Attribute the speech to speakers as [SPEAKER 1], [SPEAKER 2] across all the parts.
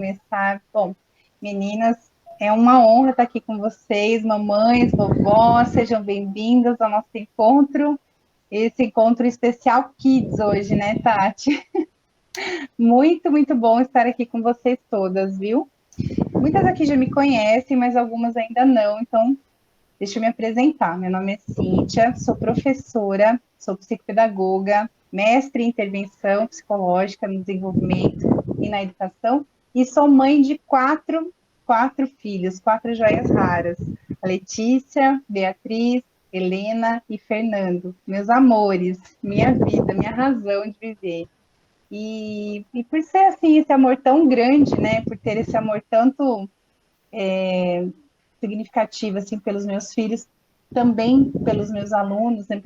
[SPEAKER 1] começar. Bom, meninas, é uma honra estar aqui com vocês, mamães, vovós, sejam bem-vindas ao nosso encontro, esse encontro especial Kids hoje, né, Tati? Muito, muito bom estar aqui com vocês todas, viu? Muitas aqui já me conhecem, mas algumas ainda não, então deixa eu me apresentar. Meu nome é Cíntia, sou professora, sou psicopedagoga, mestre em intervenção psicológica no desenvolvimento e na educação, e sou mãe de quatro filhos, quatro joias raras. A Letícia, Beatriz, Helena e Fernando, meus amores, minha vida, minha razão de viver. E por ser assim, esse amor tão grande, né? Por ter esse amor tanto significativo assim pelos meus filhos, também pelos meus alunos, né,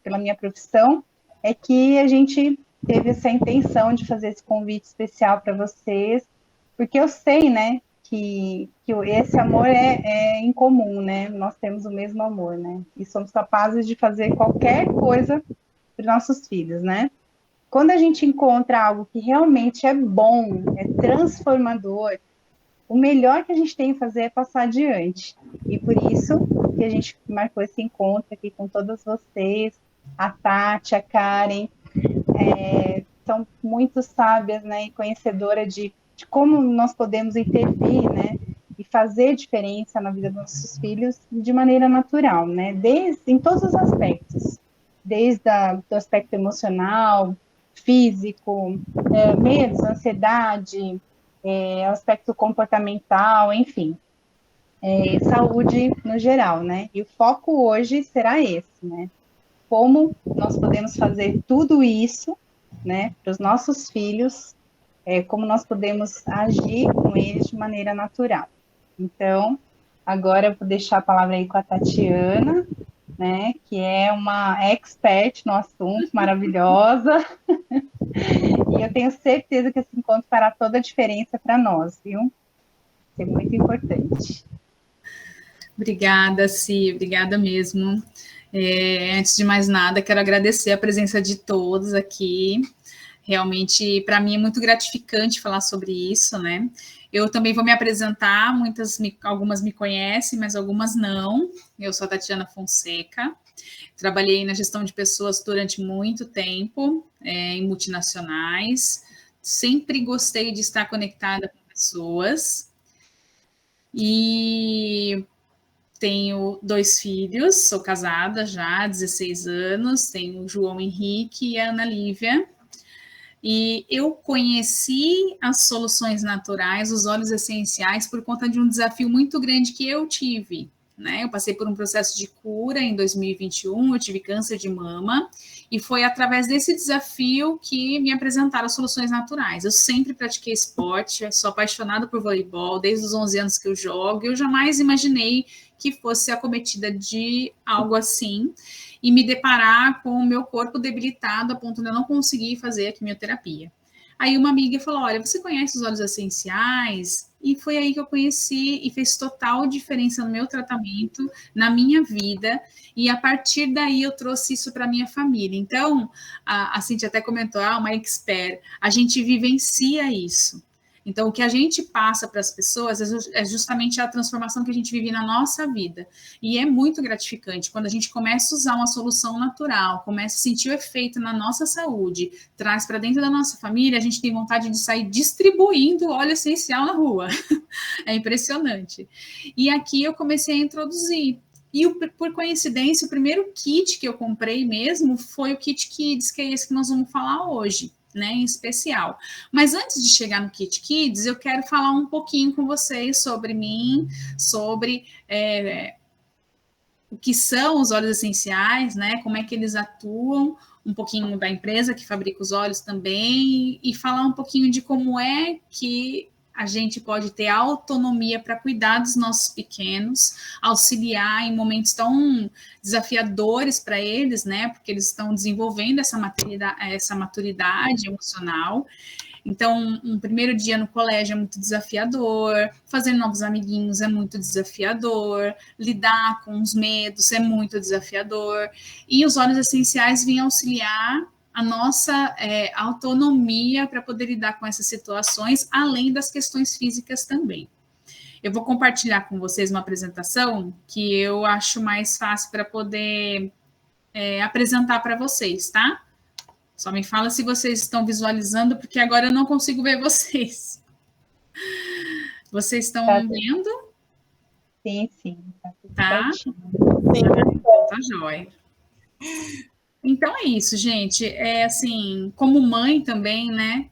[SPEAKER 1] pela minha profissão, é que a gente teve essa intenção de fazer esse convite especial para vocês, porque eu sei, né, que esse amor é em comum, né? Nós temos o mesmo amor, né? E somos capazes de fazer qualquer coisa para os nossos filhos, né? Quando a gente encontra algo que realmente é bom, é transformador, o melhor que a gente tem que fazer é passar adiante. E por isso que a gente marcou esse encontro aqui com todas vocês, a Tati, a Karen, são muito sábias, né, e conhecedoras de como nós podemos intervir, né, e fazer diferença na vida dos nossos filhos de maneira natural, né, em todos os aspectos, do aspecto emocional, físico, medos, ansiedade, aspecto comportamental, enfim, saúde no geral, né? E o foco hoje será esse, né? Como nós podemos fazer tudo isso, né, para os nossos filhos, como nós podemos agir com eles de maneira natural. Então, agora eu vou deixar a palavra aí com a Tatiana, né, que é uma expert no assunto, maravilhosa, e eu tenho certeza que esse encontro fará toda a diferença para nós, viu? É muito importante.
[SPEAKER 2] Obrigada, Si, obrigada mesmo. Antes de mais nada, quero agradecer a presença de todos aqui. Realmente, para mim, é muito gratificante falar sobre isso, né? Eu também vou me apresentar, algumas me conhecem, mas algumas não. Eu sou a Tatiana Fonseca, trabalhei na gestão de pessoas durante muito tempo, em multinacionais, sempre gostei de estar conectada com pessoas, e tenho 2 filhos, sou casada já há 16 anos, tenho o João Henrique e a Ana Lívia. E eu conheci as soluções naturais, os óleos essenciais, por conta de um desafio muito grande que eu tive. Né? Eu passei por um processo de cura em 2021, eu tive câncer de mama, e foi através desse desafio que me apresentaram as soluções naturais. Eu sempre pratiquei esporte, sou apaixonada por voleibol, desde os 11 anos que eu jogo, eu jamais imaginei que fosse acometida de algo assim, e me deparar com o meu corpo debilitado a ponto de eu não conseguir fazer a quimioterapia. Aí uma amiga falou, olha, você conhece os óleos essenciais? E foi aí que eu conheci e fez total diferença no meu tratamento, na minha vida, e a partir daí eu trouxe isso para minha família. Então, a Cintia até comentou, uma expert, a gente vivencia isso. Então, o que a gente passa para as pessoas é justamente a transformação que a gente vive na nossa vida. E é muito gratificante quando a gente começa a usar uma solução natural, começa a sentir o efeito na nossa saúde, traz para dentro da nossa família, a gente tem vontade de sair distribuindo óleo essencial na rua. É impressionante. E aqui eu comecei a introduzir. E por coincidência, o primeiro kit que eu comprei mesmo foi o kit Kids, que é esse que nós vamos falar hoje, né, em especial. Mas antes de chegar no Kit Kids, eu quero falar um pouquinho com vocês sobre mim, sobre o que são os óleos essenciais, né, como é que eles atuam, um pouquinho da empresa que fabrica os óleos também, e falar um pouquinho de como é que a gente pode ter autonomia para cuidar dos nossos pequenos, auxiliar em momentos tão desafiadores para eles, né? Porque eles estão desenvolvendo essa maturidade emocional. Então, um primeiro dia no colégio é muito desafiador, fazer novos amiguinhos é muito desafiador, lidar com os medos é muito desafiador, e os óleos essenciais vêm auxiliar a nossa autonomia para poder lidar com essas situações, além das questões físicas também. Eu vou compartilhar com vocês uma apresentação que eu acho mais fácil para poder apresentar para vocês, tá? Só me fala se vocês estão visualizando, porque agora eu não consigo ver vocês. Vocês estão vendo?
[SPEAKER 1] Sim, sim.
[SPEAKER 2] Tá?
[SPEAKER 1] Sim.
[SPEAKER 2] Tá jóia. Então é isso, gente. É assim, como mãe também, né?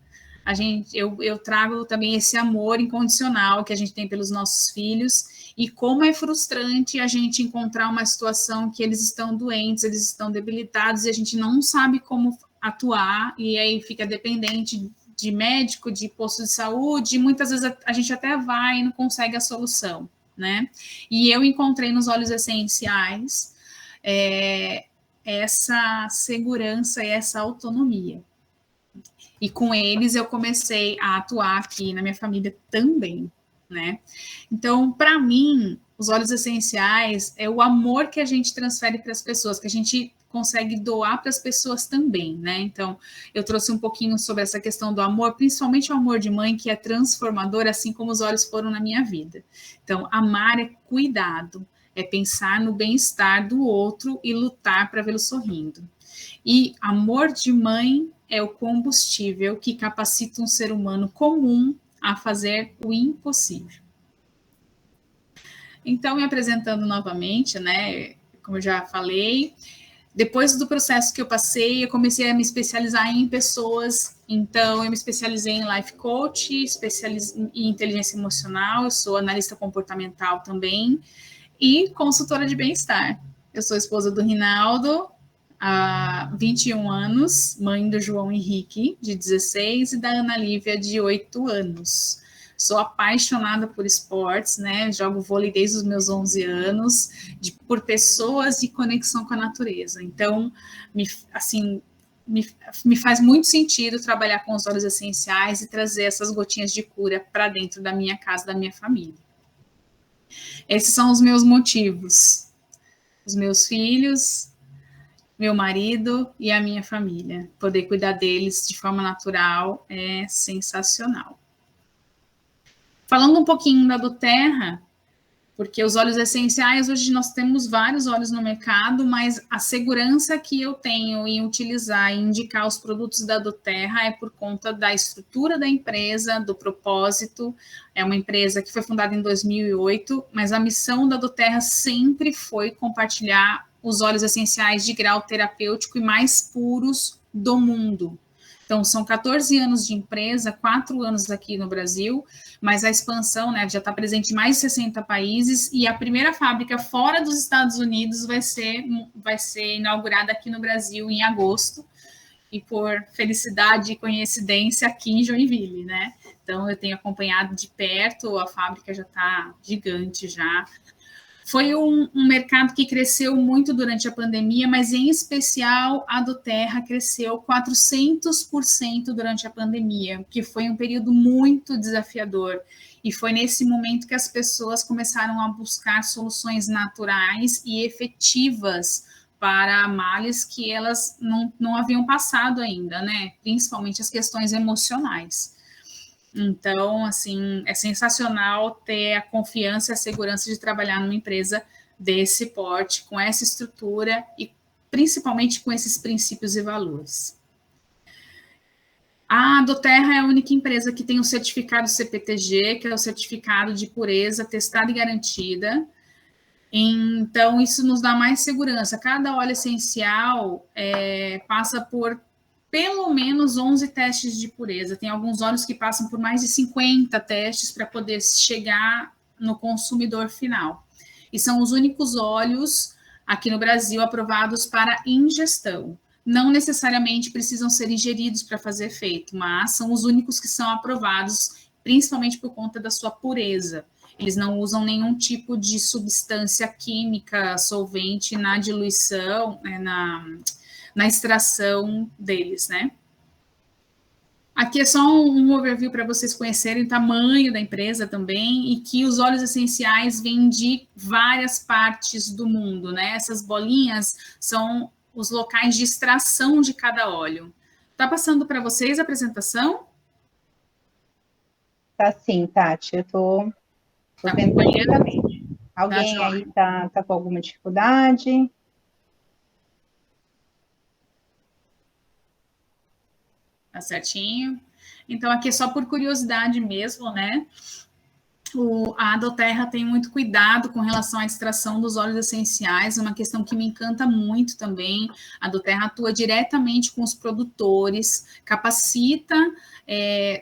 [SPEAKER 2] Eu trago também esse amor incondicional que a gente tem pelos nossos filhos e como é frustrante a gente encontrar uma situação que eles estão doentes, eles estão debilitados e a gente não sabe como atuar e aí fica dependente de médico, de posto de saúde, e muitas vezes a gente até vai e não consegue a solução, né? E eu encontrei nos óleos essenciais essa segurança e essa autonomia. E com eles eu comecei a atuar aqui na minha família também, né? Então, para mim, os óleos essenciais é o amor que a gente transfere para as pessoas, que a gente consegue doar para as pessoas também, né? Então, eu trouxe um pouquinho sobre essa questão do amor, principalmente o amor de mãe, que é transformador, assim como os óleos foram na minha vida. Então, amar é cuidado, é pensar no bem-estar do outro e lutar para vê-lo sorrindo. E amor de mãe é o combustível que capacita um ser humano comum a fazer o impossível. Então, me apresentando novamente, né? Como eu já falei, depois do processo que eu passei, eu comecei a me especializar em pessoas. Então, eu me especializei em life coach, especializei em inteligência emocional, eu sou analista comportamental também e consultora de bem-estar. Eu sou esposa do Rinaldo, há 21 anos, mãe do João Henrique, de 16, e da Ana Lívia, de 8 anos. Sou apaixonada por esportes, né? Jogo vôlei desde os meus 11 anos, por pessoas e conexão com a natureza. Então, me faz muito sentido trabalhar com os óleos essenciais e trazer essas gotinhas de cura para dentro da minha casa, da minha família. Esses são os meus motivos. Os meus filhos, meu marido e a minha família. Poder cuidar deles de forma natural é sensacional. Falando um pouquinho da doTERRA, porque os óleos essenciais, hoje nós temos vários óleos no mercado, mas a segurança que eu tenho em utilizar e indicar os produtos da doTERRA é por conta da estrutura da empresa, do propósito. É uma empresa que foi fundada em 2008, mas a missão da doTERRA sempre foi compartilhar os óleos essenciais de grau terapêutico e mais puros do mundo. Então, são 14 anos de empresa, 4 anos aqui no Brasil, mas a expansão, né, já está presente em mais de 60 países, e a primeira fábrica fora dos Estados Unidos vai ser inaugurada aqui no Brasil em agosto, e por felicidade e coincidência aqui em Joinville, né? Então, eu tenho acompanhado de perto, a fábrica já está gigante já. Foi um mercado que cresceu muito durante a pandemia, mas em especial a doTERRA cresceu 400% durante a pandemia, que foi um período muito desafiador. E foi nesse momento que as pessoas começaram a buscar soluções naturais e efetivas para males que elas não haviam passado ainda, né? Principalmente as questões emocionais. Então, assim, é sensacional ter a confiança e a segurança de trabalhar numa empresa desse porte, com essa estrutura e principalmente com esses princípios e valores. A doTERRA é a única empresa que tem o certificado CPTG, que é o certificado de pureza testada e garantida. Então, isso nos dá mais segurança. Cada óleo essencial passa por pelo menos 11 testes de pureza. Tem alguns óleos que passam por mais de 50 testes para poder chegar no consumidor final. E são os únicos óleos aqui no Brasil aprovados para ingestão. Não necessariamente precisam ser ingeridos para fazer efeito, mas são os únicos que são aprovados, principalmente por conta da sua pureza. Eles não usam nenhum tipo de substância química, solvente na diluição, na extração deles, né? Aqui é só um overview para vocês conhecerem o tamanho da empresa também e que os óleos essenciais vêm de várias partes do mundo, né? Essas bolinhas são os locais de extração de cada óleo. Tá passando para vocês a apresentação?
[SPEAKER 1] Tá sim, Tati, eu tô
[SPEAKER 2] Tá
[SPEAKER 1] vendo
[SPEAKER 2] acompanhando?
[SPEAKER 1] perfeitamente.
[SPEAKER 2] Tá
[SPEAKER 1] Alguém
[SPEAKER 2] joia.
[SPEAKER 1] aí tá com alguma dificuldade?
[SPEAKER 2] Tá certinho. Então, aqui é só por curiosidade mesmo, né? A Adoterra tem muito cuidado com relação à extração dos óleos essenciais, uma questão que me encanta muito também. A Adoterra atua diretamente com os produtores, capacita,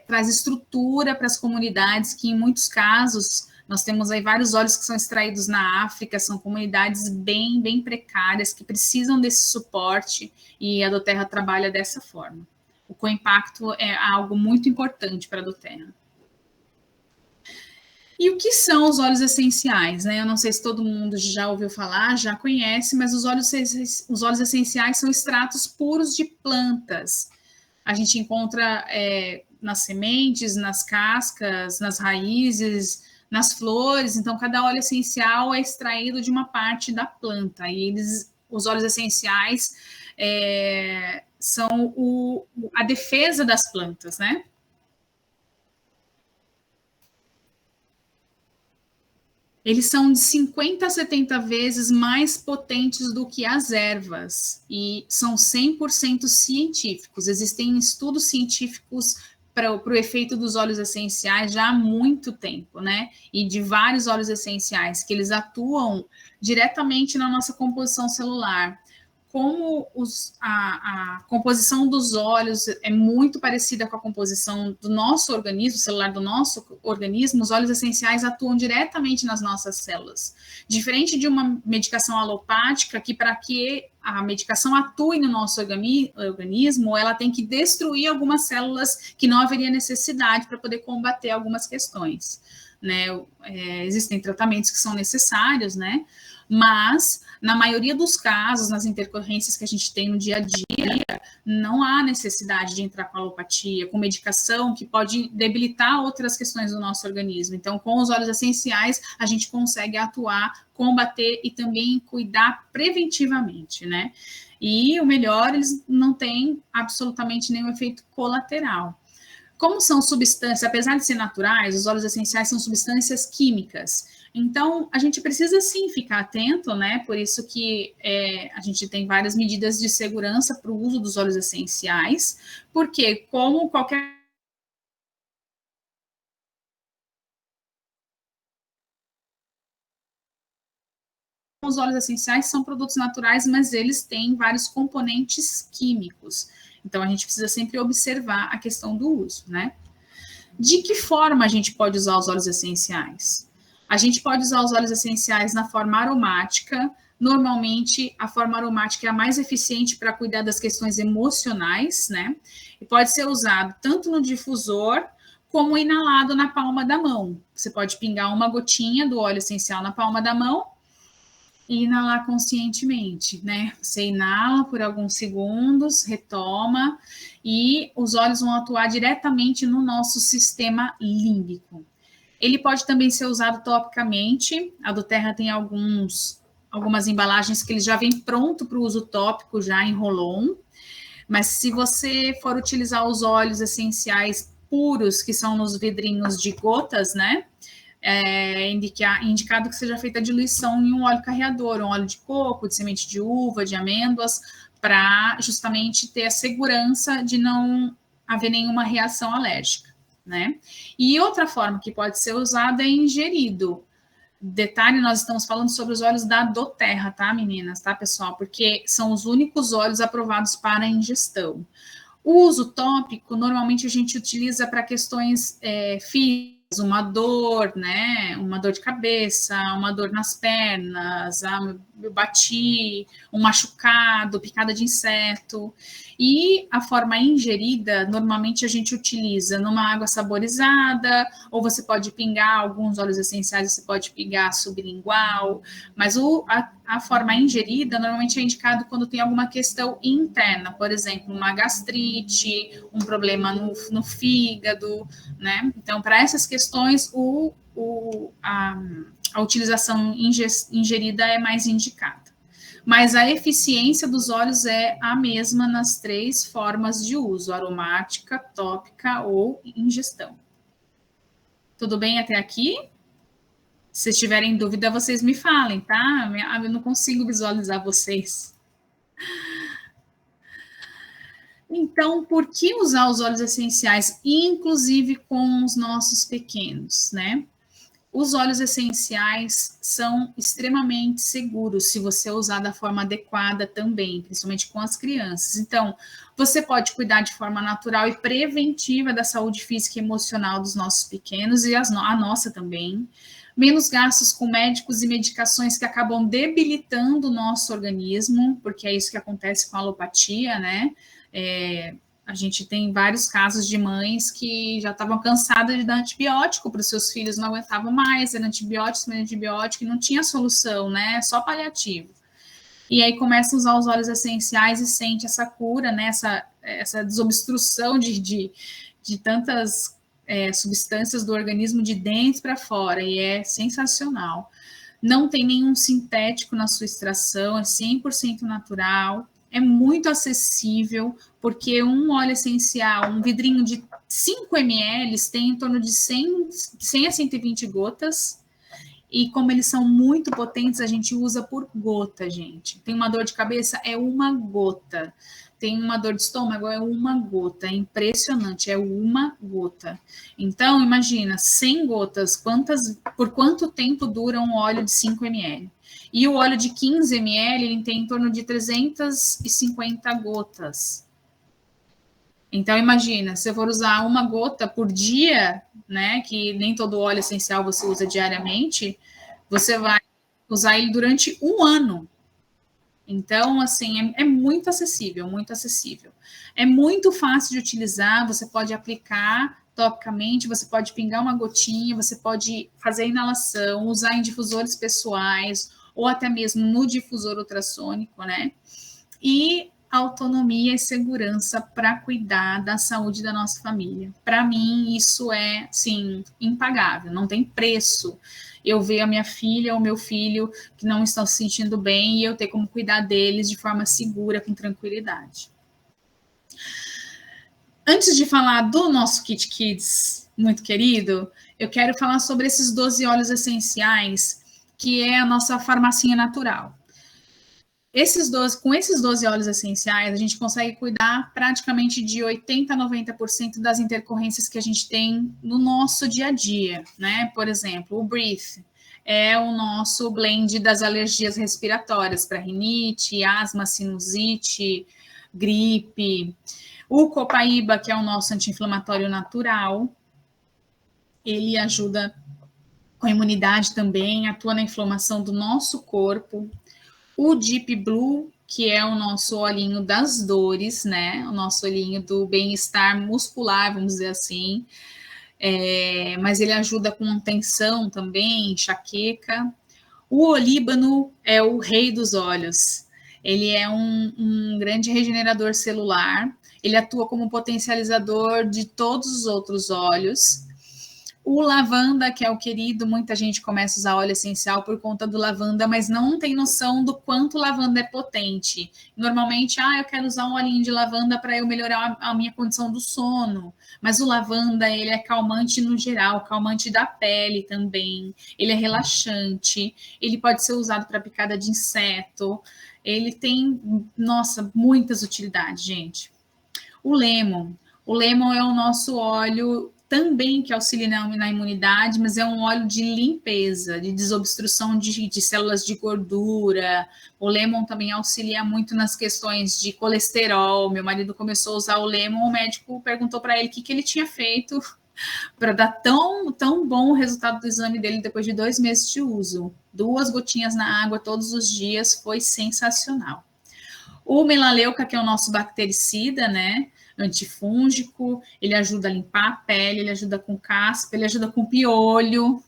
[SPEAKER 2] traz estrutura para as comunidades, que em muitos casos nós temos aí vários óleos que são extraídos na África, são comunidades bem, bem precárias, que precisam desse suporte, e a Adoterra trabalha dessa forma. O co-impacto é algo muito importante para a Adoterra. E o que são os óleos essenciais, né? Eu não sei se todo mundo já ouviu falar, já conhece, mas os óleos essenciais são extratos puros de plantas. A gente encontra nas sementes, nas cascas, nas raízes, nas flores. Então, cada óleo essencial é extraído de uma parte da planta. E os óleos essenciais são a defesa das plantas, né? Eles são de 50 a 70 vezes mais potentes do que as ervas e são 100% científicos. Existem estudos científicos para o efeito dos óleos essenciais já há muito tempo, né? E de vários óleos essenciais que eles atuam diretamente na nossa composição celular. Como a composição dos óleos é muito parecida com a composição do nosso organismo, celular do nosso organismo, os óleos essenciais atuam diretamente nas nossas células. Diferente de uma medicação alopática, que para que a medicação atue no nosso organismo, ela tem que destruir algumas células que não haveria necessidade para poder combater algumas questões. Né? Existem tratamentos que são necessários, né? Mas, na maioria dos casos, nas intercorrências que a gente tem no dia a dia, não há necessidade de entrar com alopatia, com medicação que pode debilitar outras questões do nosso organismo. Então, com os óleos essenciais, a gente consegue atuar, combater e também cuidar preventivamente, né? E o melhor, eles não têm absolutamente nenhum efeito colateral. Como são substâncias, apesar de ser naturais, os óleos essenciais são substâncias químicas. Então, a gente precisa sim ficar atento, né? Por isso que a gente tem várias medidas de segurança para o uso dos óleos essenciais, porque como qualquer os óleos essenciais são produtos naturais, mas eles têm vários componentes químicos. Então, a gente precisa sempre observar a questão do uso, né? De que forma a gente pode usar os óleos essenciais? A gente pode usar os óleos essenciais na forma aromática. Normalmente, a forma aromática é a mais eficiente para cuidar das questões emocionais, né? E pode ser usado tanto no difusor como inalado na palma da mão. Você pode pingar uma gotinha do óleo essencial na palma da mão e inalar conscientemente, né? Você inala por alguns segundos, retoma e os óleos vão atuar diretamente no nosso sistema límbico. Ele pode também ser usado topicamente. A Doterra tem algumas embalagens que ele já vem pronto para o uso tópico, já em roll-on. Mas se você for utilizar os óleos essenciais puros, que são nos vidrinhos de gotas, né? Indicado que seja feita a diluição em um óleo carreador, um óleo de coco, de semente de uva, de amêndoas, para justamente ter a segurança de não haver nenhuma reação alérgica, né? E outra forma que pode ser usada é ingerido. Detalhe, nós estamos falando sobre os óleos da Doterra, tá, meninas, tá, pessoal? Porque são os únicos óleos aprovados para ingestão. O uso tópico, normalmente a gente utiliza para questões físicas, uma dor, né? Uma dor de cabeça, uma dor nas pernas, eu bati, um machucado, picada de inseto. E a forma ingerida, normalmente a gente utiliza numa água saborizada, ou você pode pingar alguns óleos essenciais, você pode pingar sublingual, mas a forma ingerida normalmente é indicado quando tem alguma questão interna, por exemplo, uma gastrite, um problema no fígado, né? Então, para essas questões, a utilização ingerida é mais indicada. mas a eficiência dos óleos é a mesma nas 3 formas de uso: aromática, tópica ou ingestão. Tudo bem até aqui? Se tiverem dúvida, vocês me falem, tá? Eu não consigo visualizar vocês. Então, por que usar os óleos essenciais, inclusive com os nossos pequenos, né? Os óleos essenciais são extremamente seguros se você usar da forma adequada também, principalmente com as crianças. Então, você pode cuidar de forma natural e preventiva da saúde física e emocional dos nossos pequenos e a nossa também. Menos gastos com médicos e medicações que acabam debilitando o nosso organismo, porque é isso que acontece com a alopatia, né? A gente tem vários casos de mães que já estavam cansadas de dar antibiótico para os seus filhos, não aguentavam mais, era antibiótico, e não tinha solução, né? Só paliativo. E aí começam a usar os óleos essenciais e sente essa cura, né? Essa desobstrução de tantas substâncias do organismo de dentro para fora, e é sensacional. Não tem nenhum sintético na sua extração, é 100% natural. É muito acessível, porque um óleo essencial, um vidrinho de 5 ml tem em torno de 100 a 120 gotas, e como eles são muito potentes, a gente usa por gota, gente. Tem uma dor de cabeça, é uma gota. Tem uma dor de estômago, é uma gota. É impressionante, é uma gota. Então, imagina, 100 gotas, por quanto tempo dura um óleo de 5 ml? E o óleo de 15 ml, ele tem em torno de 350 gotas. Então, imagina, se eu for usar uma gota por dia, né, que nem todo óleo essencial você usa diariamente, você vai usar ele durante um ano. Então, assim, é muito acessível, muito acessível. É muito fácil de utilizar, você pode aplicar topicamente, você pode pingar uma gotinha, você pode fazer a inalação, usar em difusores pessoais, ou até mesmo no difusor ultrassônico, né? E autonomia e segurança para cuidar da saúde da nossa família. Para mim, isso é, sim, impagável, não tem preço. Eu ver a minha filha ou meu filho que não estão se sentindo bem e eu ter como cuidar deles de forma segura, com tranquilidade. Antes de falar do nosso Kit Kids muito querido, eu quero falar sobre esses 12 óleos essenciais, que é a nossa farmacinha natural. Com esses 12 óleos essenciais, a gente consegue cuidar praticamente de 80% a 90% das intercorrências que a gente tem no nosso dia a dia, né? Por exemplo, o Breathe é o nosso blend das alergias respiratórias para rinite, asma, sinusite, gripe. O Copaíba, que é o nosso anti-inflamatório natural, ele ajuda com a imunidade também, atua na inflamação do nosso corpo. O Deep Blue, que é o nosso olhinho das dores, né? O nosso olhinho do bem-estar muscular, vamos dizer assim. Mas ele ajuda com tensão também, enxaqueca. O olíbano é o rei dos olhos. Ele é um grande regenerador celular. Ele atua como potencializador de todos os outros óleos. O lavanda, que é o querido, muita gente começa a usar óleo essencial por conta do lavanda, mas não tem noção do quanto o lavanda é potente. Normalmente, eu quero usar um olhinho de lavanda para eu melhorar a minha condição do sono. Mas o lavanda, ele é calmante no geral, calmante da pele também. Ele é relaxante, ele pode ser usado para picada de inseto. Ele tem, nossa, muitas utilidades, gente. O lemon é o nosso óleo também que auxilia na imunidade, mas é um óleo de limpeza, de desobstrução de células de gordura. O lemon também auxilia muito nas questões de colesterol. Meu marido começou a usar o lemon, o médico perguntou para ele o que ele tinha feito para dar tão bom o resultado do exame dele depois de 2 meses de uso. 2 gotinhas na água todos os dias, foi sensacional. O melaleuca, que é o nosso bactericida, né? Antifúngico, ele ajuda a limpar a pele, ele ajuda com caspa, ele ajuda com piolho.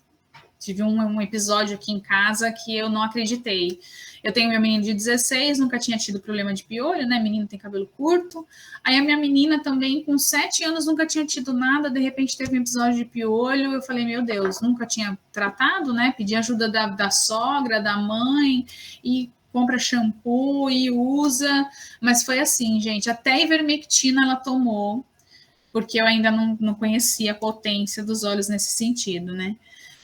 [SPEAKER 2] Tive um episódio aqui em casa que eu não acreditei. Eu tenho minha menina de 16, nunca tinha tido problema de piolho, né? Menina tem cabelo curto. Aí a minha menina também, com 7 anos, nunca tinha tido nada, de repente teve um episódio de piolho. Eu falei, meu Deus, nunca tinha tratado, né? Pedi ajuda da sogra, da mãe, e compra shampoo e usa, mas foi assim, gente, até ivermectina ela tomou, porque eu ainda não conhecia a potência dos óleos nesse sentido, né?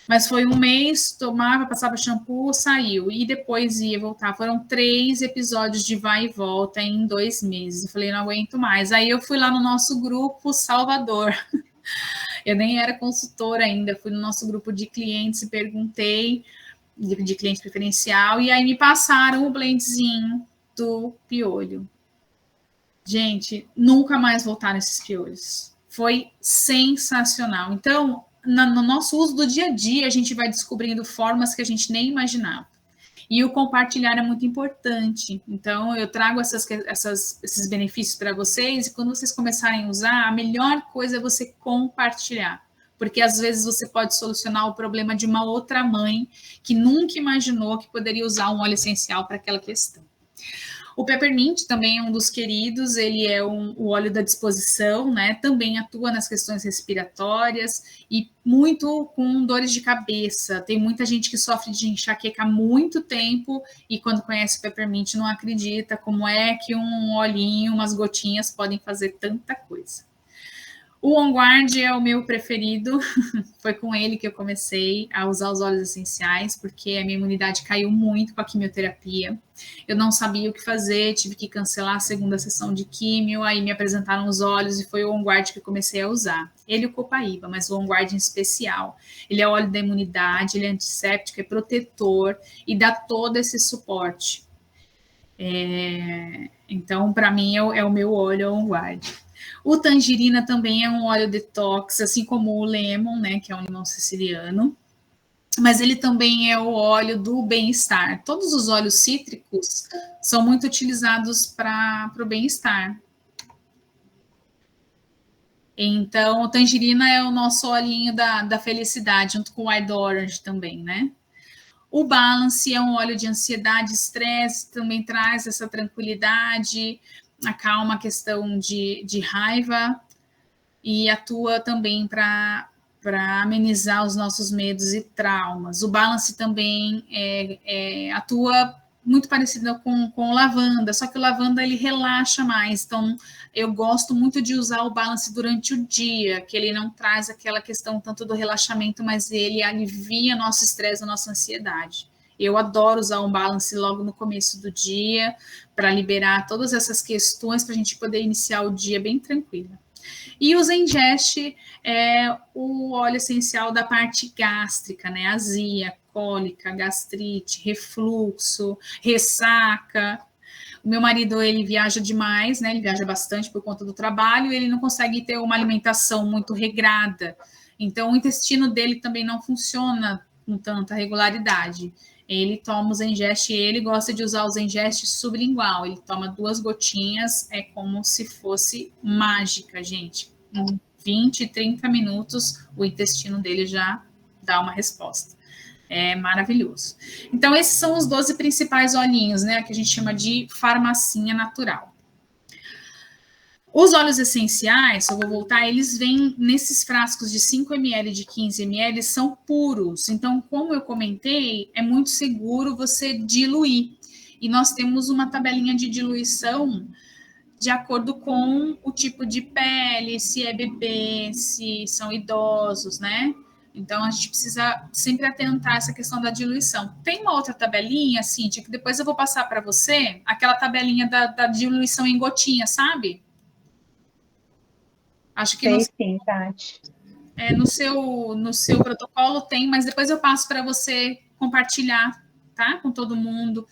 [SPEAKER 2] Mas foi um mês, tomava, passava shampoo, saiu. E depois ia voltar. Foram 3 episódios de vai e volta em 2 meses. Eu falei, não aguento mais. Aí eu fui lá no nosso grupo Salvador. Eu nem era consultora ainda. Fui no nosso grupo de clientes e perguntei, de cliente preferencial. E aí me passaram o blendzinho do piolho. Gente, nunca mais voltaram esses piolhos. Foi sensacional. Então, no nosso uso do dia a dia, a gente vai descobrindo formas que a gente nem imaginava. E o compartilhar é muito importante. Então, eu trago esses benefícios para vocês, e quando vocês começarem a usar, a melhor coisa é você compartilhar. Porque às vezes você pode solucionar o problema de uma outra mãe que nunca imaginou que poderia usar um óleo essencial para aquela questão. O peppermint também é um dos queridos, ele é o óleo da disposição, né? Também atua nas questões respiratórias e muito com dores de cabeça. Tem muita gente que sofre de enxaqueca há muito tempo e quando conhece o peppermint não acredita como é que um olhinho, umas gotinhas podem fazer tanta coisa. O On Guard é o meu preferido, foi com ele que eu comecei a usar os óleos essenciais, porque a minha imunidade caiu muito com a quimioterapia. Eu não sabia o que fazer, tive que cancelar a segunda sessão de químio, aí me apresentaram os óleos e foi o On Guard que eu comecei a usar. Ele e o Copaíba, mas o On Guard em especial. Ele é óleo da imunidade, ele é antisséptico, é protetor e dá todo esse suporte. Então, para mim, é o meu óleo On Guard. O tangerina também é um óleo detox, assim como o lemon, né, que é um limão siciliano. Mas ele também é o óleo do bem-estar. Todos os óleos cítricos são muito utilizados para o bem-estar. Então, o tangerina é o nosso olhinho da felicidade, junto com o Wild Orange também, né? O Balance é um óleo de ansiedade e estresse, também traz essa tranquilidade, acalma a questão de raiva e atua também para amenizar os nossos medos e traumas. O Balance também atua muito parecido com o lavanda, só que o lavanda ele relaxa mais, então eu gosto muito de usar o Balance durante o dia, que ele não traz aquela questão tanto do relaxamento, mas ele alivia nosso estresse, nossa ansiedade. Eu adoro usar um Balance logo no começo do dia, para liberar todas essas questões, para a gente poder iniciar o dia bem tranquila. E o Zengest é o óleo essencial da parte gástrica, né? Azia, cólica, gastrite, refluxo, ressaca. O meu marido, ele viaja demais, né? Ele viaja bastante por conta do trabalho e ele não consegue ter uma alimentação muito regrada. Então, o intestino dele também não funciona com tanta regularidade. Ele toma o Zengest e ele gosta de usar o Zengest sublingual. Ele toma 2 gotinhas, é como se fosse mágica, gente. Em 20, 30 minutos, o intestino dele já dá uma resposta. É maravilhoso. Então, esses são os 12 principais olhinhos, né? Que a gente chama de farmacinha natural. Os óleos essenciais, eu vou voltar, eles vêm nesses frascos de 5 ml, de 15 ml, são puros. Então, como eu comentei, é muito seguro você diluir. E nós temos uma tabelinha de diluição de acordo com o tipo de pele, se é bebê, se são idosos, né? Então, a gente precisa sempre atentar essa questão da diluição. Tem uma outra tabelinha, Cíntia, que depois eu vou passar para você, aquela tabelinha da diluição em gotinha, sabe? Acho que
[SPEAKER 1] sim, Tati.
[SPEAKER 2] no seu protocolo tem, mas depois eu passo para você compartilhar, tá? Com todo mundo,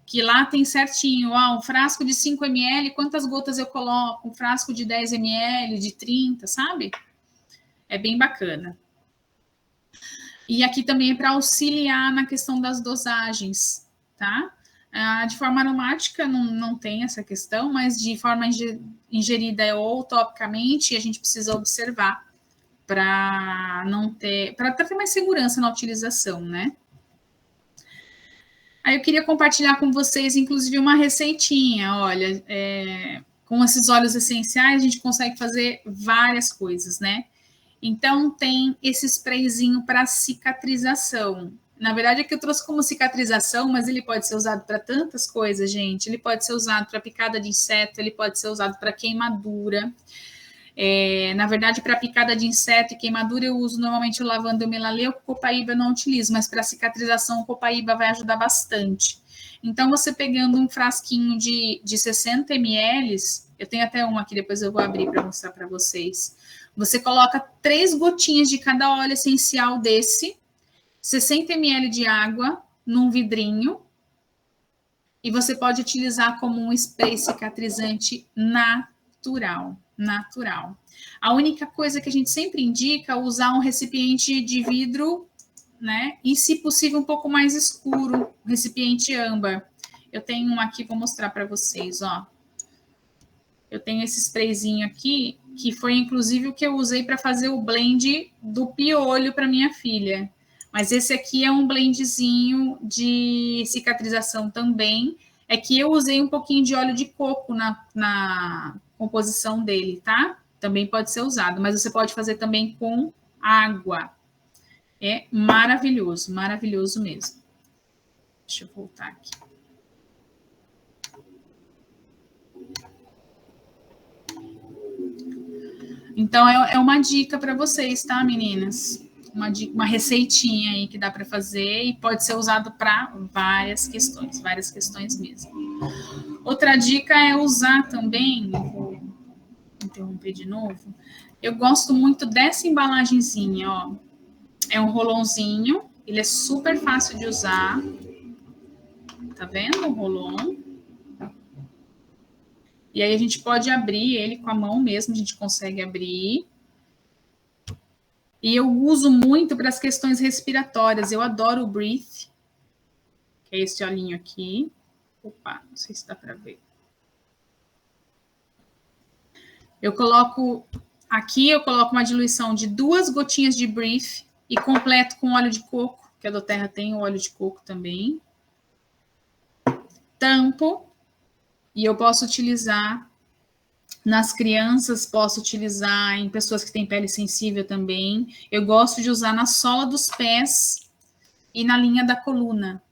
[SPEAKER 2] que lá tem certinho, um frasco de 5 ml, quantas gotas eu coloco? Um frasco de 10 ml, de 30, sabe? É bem bacana. E aqui também é para auxiliar na questão das dosagens, tá? De forma aromática não tem essa questão, mas de forma ingerida ou topicamente, a gente precisa observar para ter mais segurança na utilização, né? Aí eu queria compartilhar com vocês, inclusive, uma receitinha. Olha, com esses óleos essenciais, a gente consegue fazer várias coisas, né? Então, tem esse sprayzinho para cicatrização. Na verdade, é que eu trouxe como cicatrização, mas ele pode ser usado para tantas coisas, gente. Ele pode ser usado para picada de inseto, ele pode ser usado para queimadura. Na verdade, para picada de inseto e queimadura, eu uso normalmente o lavanda e o melaleuca, o copaíba eu não utilizo, mas para cicatrização, o copaíba vai ajudar bastante. Então, você pegando um frasquinho de 60 ml, eu tenho até um aqui, depois eu vou abrir para mostrar para vocês. Você coloca 3 gotinhas de cada óleo essencial desse, 60 ml de água num vidrinho, e você pode utilizar como um spray cicatrizante natural. A única coisa que a gente sempre indica é usar um recipiente de vidro, né? E, se possível, um pouco mais escuro, um recipiente âmbar. Eu tenho um aqui, vou mostrar para vocês, ó. Eu tenho esse sprayzinho aqui, que foi inclusive o que eu usei para fazer o blend do piolho para minha filha. Mas esse aqui é um blendzinho de cicatrização também. É que eu usei um pouquinho de óleo de coco na composição dele, tá? Também pode ser usado, mas você pode fazer também com água. É maravilhoso, maravilhoso mesmo. Deixa eu voltar aqui. Então, é uma dica para vocês, tá, meninas? Uma receitinha aí que dá para fazer e pode ser usado para várias questões mesmo. Outra dica é usar também, vou interromper de novo, eu gosto muito dessa embalagenzinha, ó. É um rolãozinho, ele é super fácil de usar. Tá vendo o rolão? E aí a gente pode abrir ele com a mão mesmo, a gente consegue abrir. E eu uso muito para as questões respiratórias. Eu adoro o Breathe, que é esse olhinho aqui. Opa, não sei se dá para ver. Eu coloco uma diluição de 2 gotinhas de Breathe e completo com óleo de coco, que a doTERRA tem o óleo de coco também. Tampo. E eu posso utilizar nas crianças, posso utilizar em pessoas que têm pele sensível também. Eu gosto de usar na sola dos pés e na linha da coluna,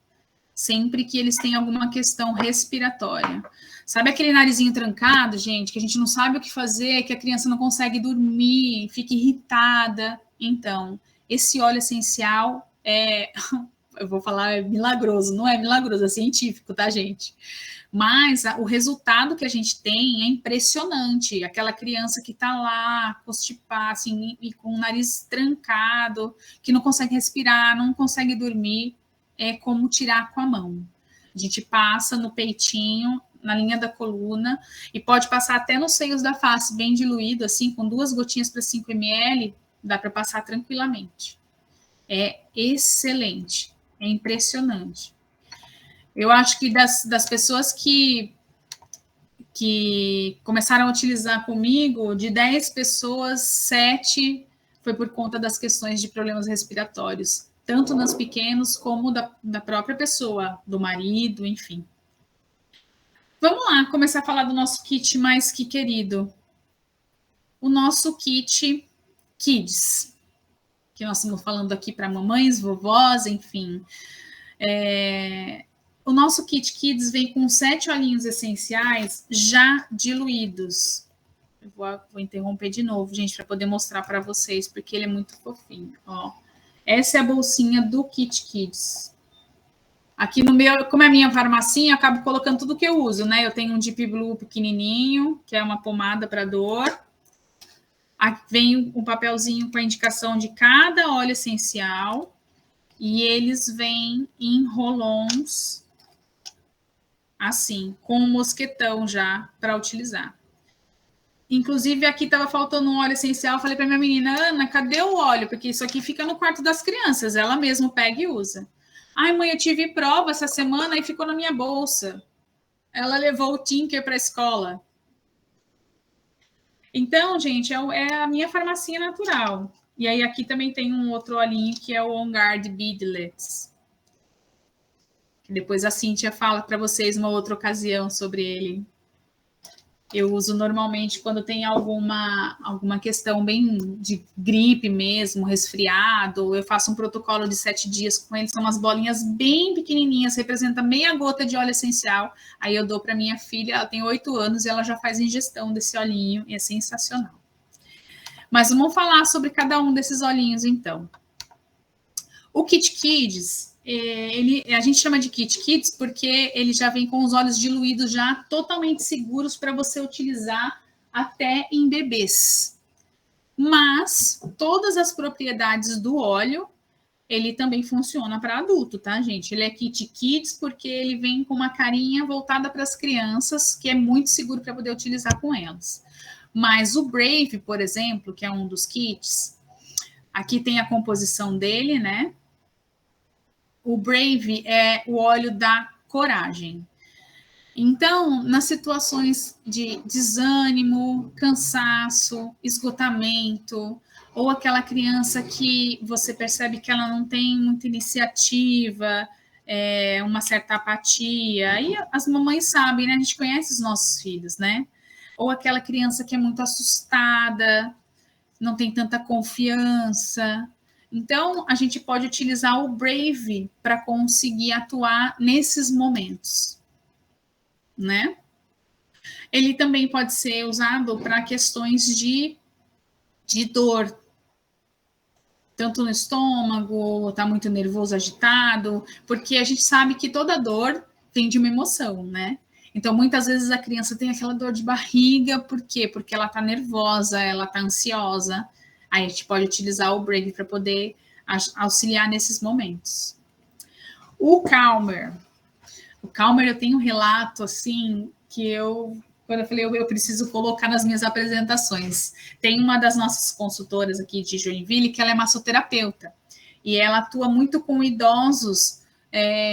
[SPEAKER 2] sempre que eles têm alguma questão respiratória. Sabe aquele narizinho trancado, gente, que a gente não sabe o que fazer, que a criança não consegue dormir, fica irritada? Então, esse óleo essencial eu vou falar, é milagroso. Não é milagroso, é científico, tá, gente? Mas o resultado que a gente tem é impressionante. Aquela criança que tá lá, constipada, assim, e com o nariz trancado, que não consegue respirar, não consegue dormir, é como tirar com a mão. A gente passa no peitinho, na linha da coluna, e pode passar até nos seios da face, bem diluído, assim, com 2 gotinhas para 5 ml, dá para passar tranquilamente. É excelente, é impressionante. Eu acho que das pessoas que começaram a utilizar comigo, de 10 pessoas, 7 foi por conta das questões de problemas respiratórios, tanto nos pequenos como da própria pessoa, do marido, enfim. Vamos lá, começar a falar do nosso kit mais que querido. O nosso kit Kids, que nós estamos falando aqui para mamães, vovós, enfim. O nosso kit Kids vem com 7 olhinhos essenciais já diluídos. Eu vou interromper de novo, gente, para poder mostrar para vocês, porque ele é muito fofinho. Ó, essa é a bolsinha do Kit Kids. Aqui no meu, como é a minha farmacinha, eu acabo colocando tudo que eu uso, né? Eu tenho um Deep Blue pequenininho, que é uma pomada para dor. Aqui vem um papelzinho com a indicação de cada óleo essencial. E eles vêm em rolons, assim, com um mosquetão já para utilizar. Inclusive, aqui estava faltando um óleo essencial. Eu falei para minha menina, Ana, cadê o óleo? Porque isso aqui fica no quarto das crianças. Ela mesma pega e usa. Ai, mãe, eu tive prova essa semana e ficou na minha bolsa. Ela levou o Tinker para a escola. Então, gente, é a minha farmacinha natural. E aí aqui também tem um outro olhinho que é o On Guard Beadlets. Que depois a Cíntia fala para vocês uma outra ocasião sobre ele. Eu uso normalmente quando tem alguma questão bem de gripe mesmo, resfriado. Eu faço um protocolo de 7 dias com eles. São umas bolinhas bem pequenininhas, representa meia gota de óleo essencial. Aí eu dou para minha filha, ela tem 8 anos e ela já faz ingestão desse olhinho e é sensacional. Mas vamos falar sobre cada um desses olhinhos, então. O Kit Kids, a gente chama de Kit Kids porque ele já vem com os óleos diluídos já totalmente seguros para você utilizar até em bebês. Mas todas as propriedades do óleo, ele também funciona para adulto, tá, gente? Ele é Kit Kids porque ele vem com uma carinha voltada para as crianças, que é muito seguro para poder utilizar com elas. Mas o Brave, por exemplo, que é um dos kits, aqui tem a composição dele, né? O Brave é o óleo da coragem. Então, nas situações de desânimo, cansaço, esgotamento, ou aquela criança que você percebe que ela não tem muita iniciativa, uma certa apatia, aí as mamães sabem, né? A gente conhece os nossos filhos, né? Ou aquela criança que é muito assustada, não tem tanta confiança. Então, a gente pode utilizar o Brave para conseguir atuar nesses momentos, né? Ele também pode ser usado para questões de dor, tanto no estômago, tá muito nervoso, agitado, porque a gente sabe que toda dor vem de uma emoção, né? Então, muitas vezes a criança tem aquela dor de barriga, por quê? Porque ela tá nervosa, ela tá ansiosa. Aí a gente pode utilizar o Brave para poder auxiliar nesses momentos. O Calmer eu tenho um relato, assim, que quando eu falei, eu preciso colocar nas minhas apresentações. Tem uma das nossas consultoras aqui de Joinville, que ela é massoterapeuta, e ela atua muito com idosos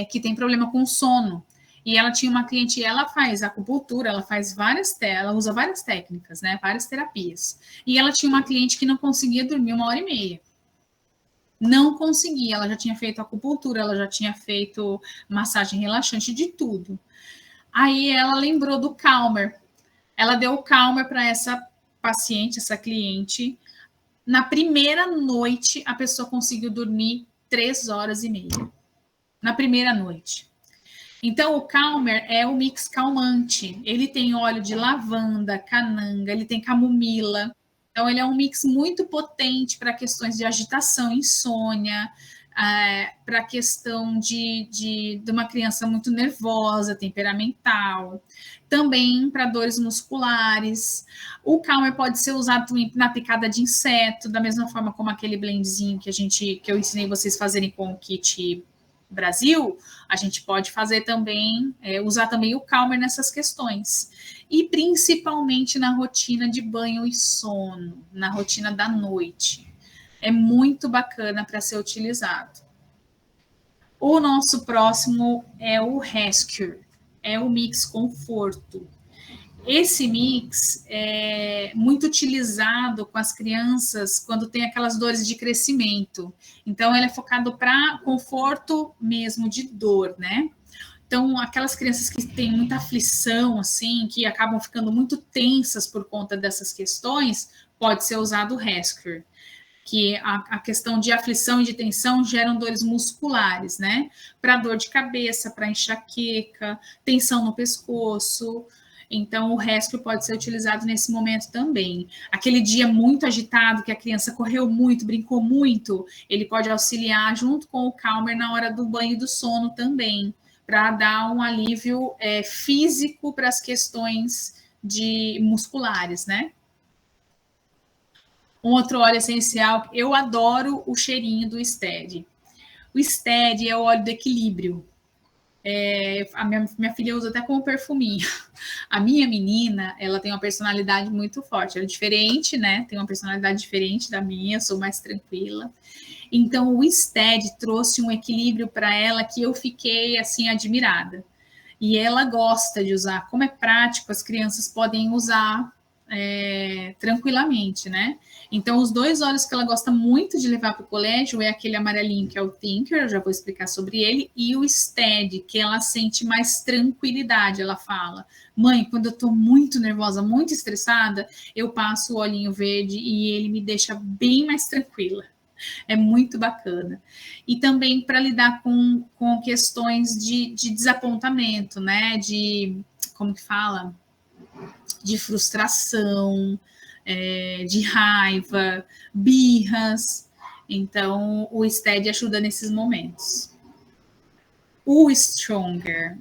[SPEAKER 2] que têm problema com sono. E ela tinha uma cliente, ela faz acupuntura, ela usa várias técnicas, né? Várias terapias. E ela tinha uma cliente que não conseguia dormir 1h30. Não conseguia, ela já tinha feito acupuntura, ela já tinha feito massagem relaxante, de tudo. Aí ela lembrou do Calmer. Ela deu o Calmer para essa paciente, essa cliente. Na primeira noite, a pessoa conseguiu dormir 3h30. Na primeira noite. Então, o Calmer é o mix calmante. Ele tem óleo de lavanda, cananga, ele tem camomila. Então, ele é um mix muito potente para questões de agitação, insônia, para a questão de uma criança muito nervosa, temperamental. Também para dores musculares. O Calmer pode ser usado também na picada de inseto, da mesma forma como aquele blendzinho que eu ensinei vocês a fazerem com o kit Brasil, a gente pode fazer também, usar também o Calmer nessas questões. E principalmente na rotina de banho e sono, na rotina da noite. É muito bacana para ser utilizado. O nosso próximo é o Rescue, é o Mix Conforto. Esse mix é muito utilizado com as crianças quando tem aquelas dores de crescimento. Então, ele é focado para conforto mesmo de dor, né? Então, aquelas crianças que têm muita aflição, assim, que acabam ficando muito tensas por conta dessas questões, pode ser usado o Rescue, que a questão de aflição e de tensão geram dores musculares, né? Para dor de cabeça, para enxaqueca, tensão no pescoço. Então, o Rescue pode ser utilizado nesse momento também. Aquele dia muito agitado, que a criança correu muito, brincou muito, ele pode auxiliar junto com o Calmer na hora do banho e do sono também, para dar um alívio físico para as questões musculares, né? Um outro óleo essencial, eu adoro o cheirinho do Stead. O Stead é o óleo do equilíbrio. A minha filha usa até como perfuminho. A minha menina, ela tem uma personalidade muito forte. Ela é diferente, né? Tem uma personalidade diferente da minha, sou mais tranquila. Então, o Stead trouxe um equilíbrio para ela que eu fiquei, assim, admirada. E ela gosta de usar. Como é prático, as crianças podem usar tranquilamente, né? Então, os 2 óleos que ela gosta muito de levar para o colégio é aquele amarelinho, que é o Thinker, eu já vou explicar sobre ele, e o Steady, que ela sente mais tranquilidade, ela fala. Mãe, quando eu tô muito nervosa, muito estressada, eu passo o olhinho verde e ele me deixa bem mais tranquila. É muito bacana. E também para lidar com questões de desapontamento, né? Como que fala? De frustração, de raiva, birras. Então, o Steady ajuda nesses momentos. O Stronger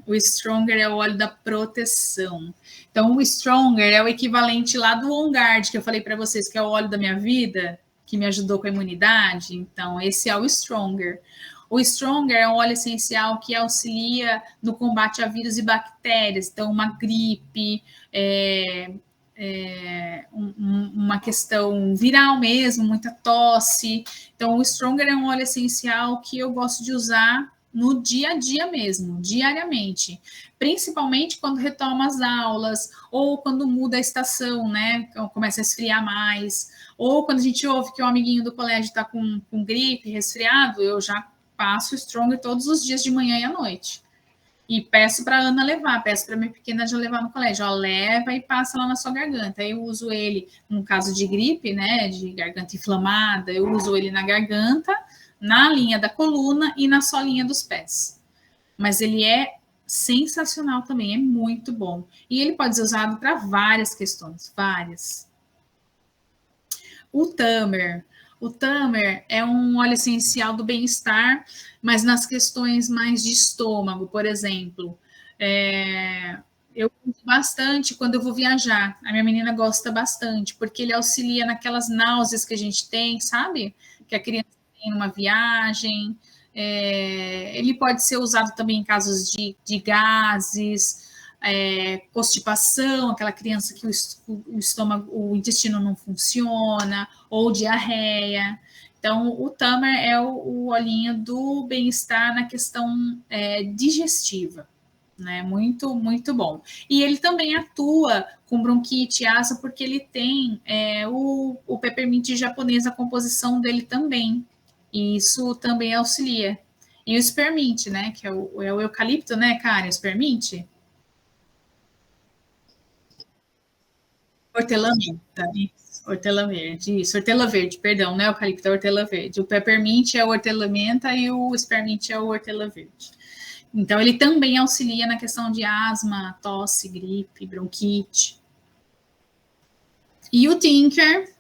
[SPEAKER 2] é o óleo da proteção. Então, o Stronger é o equivalente lá do On Guard, que eu falei para vocês, que é o óleo da minha vida, que me ajudou com a imunidade. Então, esse é o Stronger. O Stronger é um óleo essencial que auxilia no combate a vírus e bactérias. Então, uma gripe, uma questão viral mesmo, muita tosse. Então, o Stronger é um óleo essencial que eu gosto de usar no dia a dia mesmo, diariamente. Principalmente quando retoma as aulas, ou quando muda a estação, né? Começa a esfriar mais, ou quando a gente ouve que o amiguinho do colégio está com gripe, resfriado, eu já passo o Stronger todos os dias de manhã e à noite. E peço para a Ana levar, peço para minha pequena já levar no colégio. Ó, leva e passa lá na sua garganta. Eu uso ele no caso de gripe, né? De garganta inflamada, eu uso ele na garganta, na linha da coluna e na solinha dos pés. Mas ele é sensacional também, é muito bom. E ele pode ser usado para várias questões, várias. O Tamer é um óleo essencial do bem-estar, mas nas questões mais de estômago, por exemplo. Eu uso bastante quando eu vou viajar. A minha menina gosta bastante, porque ele auxilia naquelas náuseas que a gente tem, sabe? Que a criança tem numa viagem. Ele pode ser usado também em casos de gases, constipação, aquela criança que o estômago, o intestino não funciona, ou diarreia. Então, o Tamer é o olhinho do bem-estar na questão digestiva, né? Muito, muito bom. E ele também atua com bronquite e asma, porque ele tem o peppermint japonês, a composição dele também. E isso também auxilia. E o spearmint, né? Que é o eucalipto, né, Karen? O spearmint? Hortelã-menta, isso, hortelã verde, perdão, não é eucalipto, é hortelã verde. O peppermint é o hortelã-menta e o spearmint é o hortelã verde. Então, ele também auxilia na questão de asma, tosse, gripe, bronquite. E o Thinker,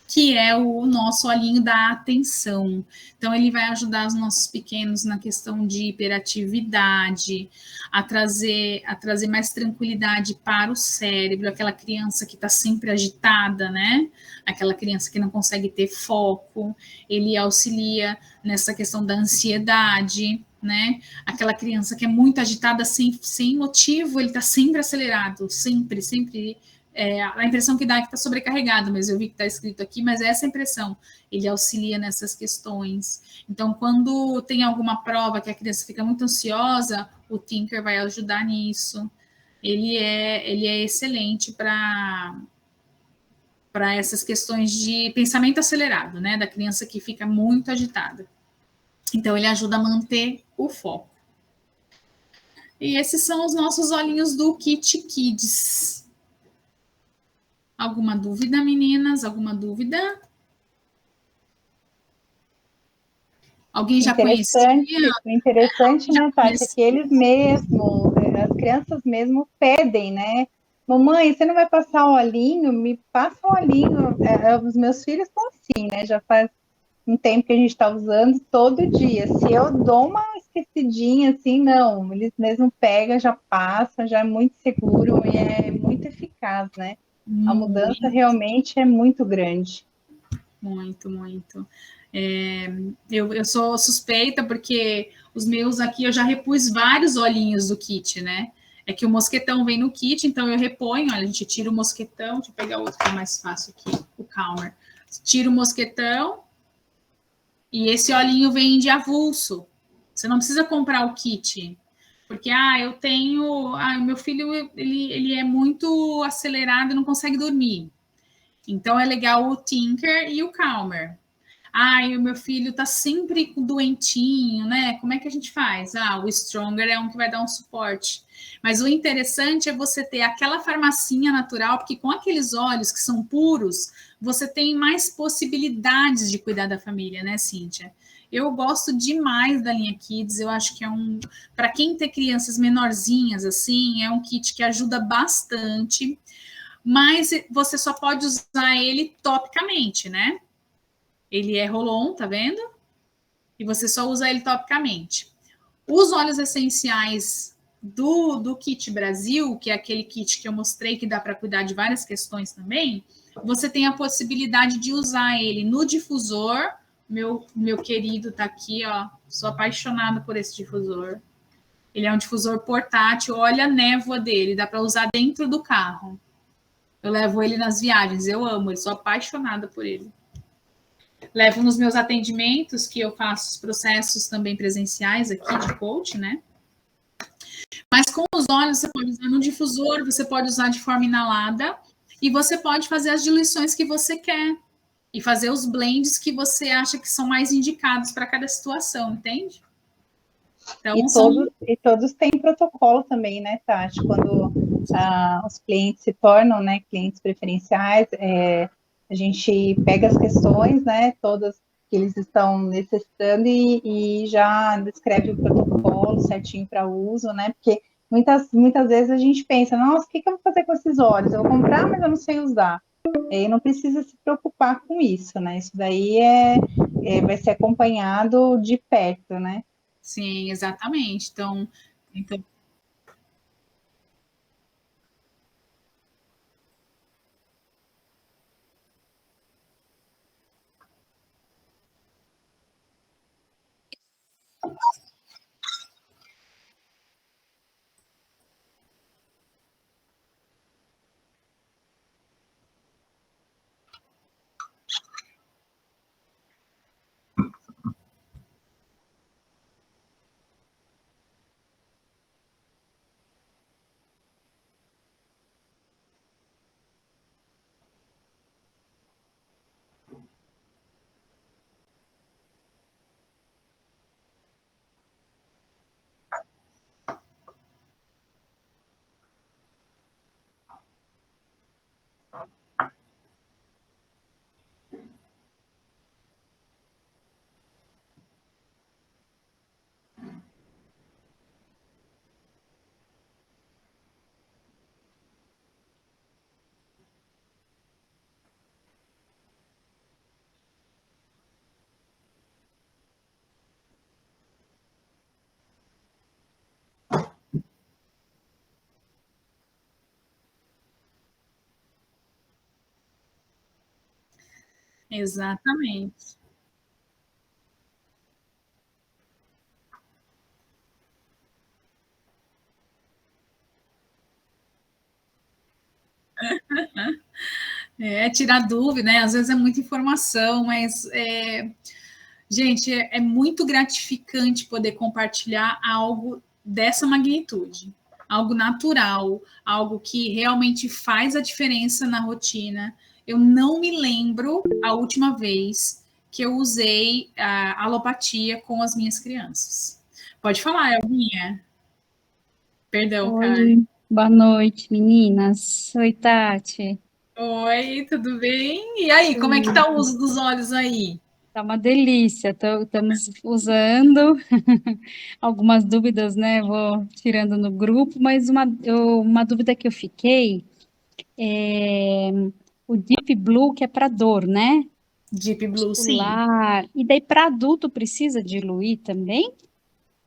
[SPEAKER 2] que é o nosso olhinho da atenção. Então, ele vai ajudar os nossos pequenos na questão de hiperatividade, a trazer mais tranquilidade para o cérebro, aquela criança que está sempre agitada, né? Aquela criança que não consegue ter foco. Ele auxilia nessa questão da ansiedade, né? Aquela criança que é muito agitada sem motivo, ele está sempre acelerado, sempre a impressão que dá é que está sobrecarregado, mas eu vi que está escrito aqui, mas é essa impressão. Ele auxilia nessas questões. Então, quando tem alguma prova que a criança fica muito ansiosa, o Thinker vai ajudar nisso. Ele é excelente para essas questões de pensamento acelerado, né? Da criança que fica muito agitada. Então, ele ajuda a manter o foco. E esses são os nossos olhinhos do Kit Kids. Alguma dúvida, meninas? Alguma dúvida? Alguém já conhecia?
[SPEAKER 1] Interessante, né, Tati, que eles mesmos, as crianças mesmo pedem, né? Mamãe, você não vai passar o olhinho? Me passa o olhinho. Os meus filhos estão assim, né? Já faz um tempo que a gente está usando todo dia. Se eu dou uma esquecidinha assim, não, eles mesmo pegam, já passam, já é muito seguro e é muito eficaz, né? A mudança realmente é muito grande.
[SPEAKER 2] Muito, muito. Eu sou suspeita porque os meus aqui eu já repus vários olhinhos do kit, né? É que o mosquetão vem no kit, então eu reponho. Olha, a gente tira o mosquetão. Deixa eu pegar outro que é mais fácil aqui, o Calmer. Tira o mosquetão e esse olhinho vem de avulso. Você não precisa comprar o kit. Porque, eu tenho... meu filho, ele é muito acelerado e não consegue dormir. Então, é legal o Tinker e o Calmer. O meu filho tá sempre doentinho, né? Como é que a gente faz? O Stronger é um que vai dar um suporte. Mas o interessante é você ter aquela farmacinha natural, porque com aqueles óleos que são puros, você tem mais possibilidades de cuidar da família, né, Cíntia? Eu gosto demais da linha Kids, eu acho que é para quem tem crianças menorzinhas, assim, é um kit que ajuda bastante, mas você só pode usar ele topicamente, né? Ele é roll-on, tá vendo? E você só usa ele topicamente. Os óleos essenciais do Kit Brasil, que é aquele kit que eu mostrei que dá para cuidar de várias questões também, você tem a possibilidade de usar ele no difusor. Meu querido tá aqui, ó. Sou apaixonada por esse difusor. Ele é um difusor portátil, olha a névoa dele, dá para usar dentro do carro. Eu levo ele nas viagens, eu amo ele, sou apaixonada por ele. Levo nos meus atendimentos, que eu faço os processos também presenciais aqui de coach, né? Mas com os óleos, você pode usar no difusor, você pode usar de forma inalada, e você pode fazer as diluições que você quer, e fazer os blends que você acha que são mais indicados para cada situação, entende?
[SPEAKER 1] Então, todos têm protocolo também, né, Tati? Quando os clientes se tornam, né, clientes preferenciais, a gente pega as questões, né, todas que eles estão necessitando e já descreve o protocolo certinho para uso, né, porque muitas vezes a gente pensa, nossa, o que eu vou fazer com esses óleos? Eu vou comprar, mas eu não sei usar. E não precisa se preocupar com isso, né, isso daí vai ser acompanhado de perto, né.
[SPEAKER 2] Sim, exatamente. Então exatamente. Tirar dúvida, né? Às vezes é muita informação, mas gente, é muito gratificante poder compartilhar algo dessa magnitude, algo natural, algo que realmente faz a diferença na rotina. Eu não me lembro a última vez que eu usei a alopatia com as minhas crianças. Pode falar, Elvinha. Perdão, Kai.
[SPEAKER 3] Oi, boa noite, meninas. Oi, Tati.
[SPEAKER 2] Oi, tudo bem? E aí, como é que tá o uso dos olhos aí?
[SPEAKER 3] Tá uma delícia. Estamos usando. Algumas dúvidas, né? Vou tirando no grupo, mas uma dúvida que eu fiquei é o Deep Blue, que é para dor, né?
[SPEAKER 2] Deep Blue, sim.
[SPEAKER 3] Muscular. E daí, para adulto, precisa diluir também?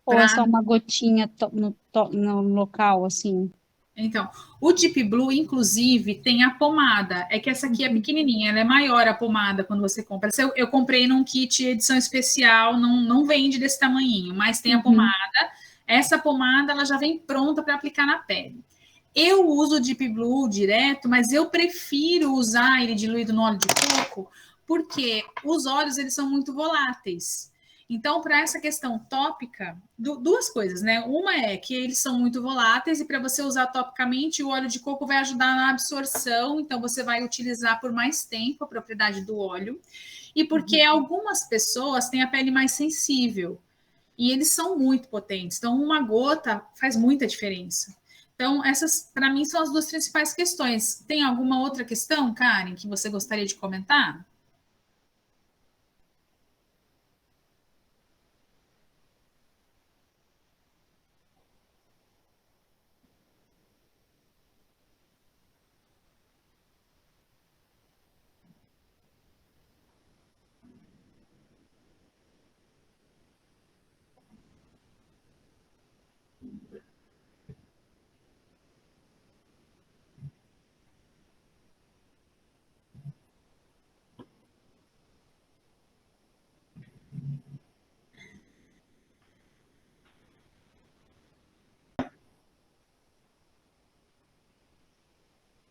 [SPEAKER 3] Ou é
[SPEAKER 2] Para
[SPEAKER 3] só uma gotinha no local, assim?
[SPEAKER 2] Então, o Deep Blue, inclusive, tem a pomada. É que essa aqui é pequenininha, ela é maior a pomada quando você compra. Eu comprei num kit edição especial, não vende desse tamanhinho, mas tem a pomada. Essa pomada, ela já vem pronta para aplicar na pele. Eu uso o Deep Blue direto, mas eu prefiro usar ele diluído no óleo de coco, porque os óleos, eles são muito voláteis. Então, para essa questão tópica, duas coisas, né? Uma é que eles são muito voláteis e para você usar topicamente, o óleo de coco vai ajudar na absorção, então você vai utilizar por mais tempo a propriedade do óleo. E porque algumas pessoas têm a pele mais sensível e eles são muito potentes. Então, uma gota faz muita diferença. Então, essas, para mim, são as duas principais questões. Tem alguma outra questão, Karen, que você gostaria de comentar?